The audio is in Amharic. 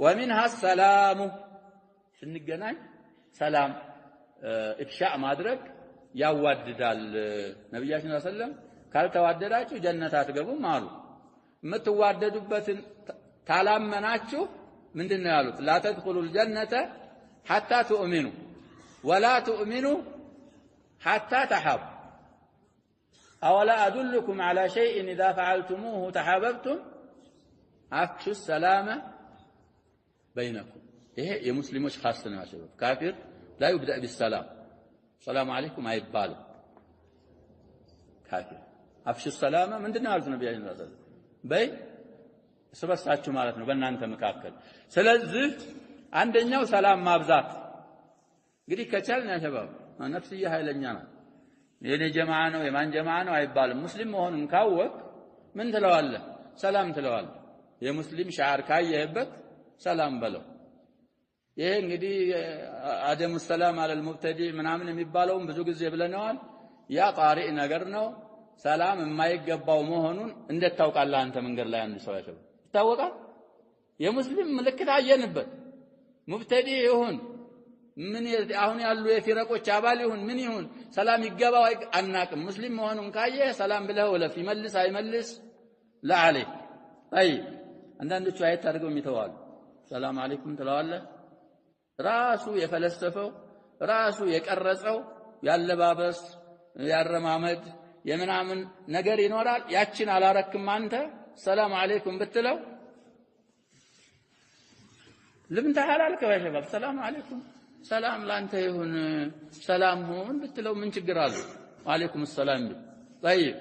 ومنها السلام ስንገናኝ ሰላም ኢፍሻእ ማድረግ ያዋድዳል ነብያችን ሰለላሁ ዐለይሂ ወሰለም ካልተዋደዳችሁ ጀነት አትገቡም አሉ የምትዋደዱበትን ታላመናችሁ ምንድነው ያሉት لا تدخلوا الجنة حتى تؤمنوا ولا تؤمنوا حتى تحابوا أولا أدلكم على شيء إذا فعلتموه تحاببتم أفشوا السلام بينكم إيه يا مسلموش خاصة يا شباب كافر لا يبدأ بالسلام السلام عليكم أي بالغ كافر أفشوا السلام من دون عرض النبي عليه الصلاة والسلام بين سبساتشو مالتنا بنا أنت مكاكل سلزل عندنا سلام مابزات قري كتلنا يا شباب نفسية هاي لنجانا የኔ ጀማዓ ነው የማን ጀማዓ ነው አይባልም ሙስሊም መሆኑን ካወቅ ምን ትለዋለህ ሰላም ትለዋለህ የሙስሊም ሻዓር ካየህበት ሰላም በለው ይሄ እንግዲህ አደሙ ሰላም አለል ሙብተዲ ምናምን የሚባለውን ብዙ ጊዜ ብለናል ያ ጣሪእ ነገር ነው ሰላም የማይገባው መሆኑን እንዴት ታውቃለህ አንተ መንገድ ላይ አንድ ሰው ያለው ይታወቃል የሙስሊም ምልክት አየንበት ሙብተዲ ይሁን ምን አሁን ያሉ የፊረቆች አባል ይሁን ምን ይሁን ሰላም ይገባው አናቅም ሙስሊም መሆኑን ካየ ሰላም ብለው ወለፍ ይመልስ አይመልስ ለአለይ አይ አንዳንዶቹ አይት አድርገው የሚተዋሉ ሰላም አለይኩም ትለዋለህ ራሱ የፈለሰፈው ራሱ የቀረጸው ያለባበስ ያረማመድ የምናምን ነገር ይኖራል ያችን አላረክም አንተ ሰላም አለይኩም ብትለው ለምን ተሐላልከ ወሸባብ ሰላም አለይኩም ሰላም ላንተ ይሁን ሰላም ሁን ብትለው ምን ችግር አለው ወአለይኩም ሰላም طيب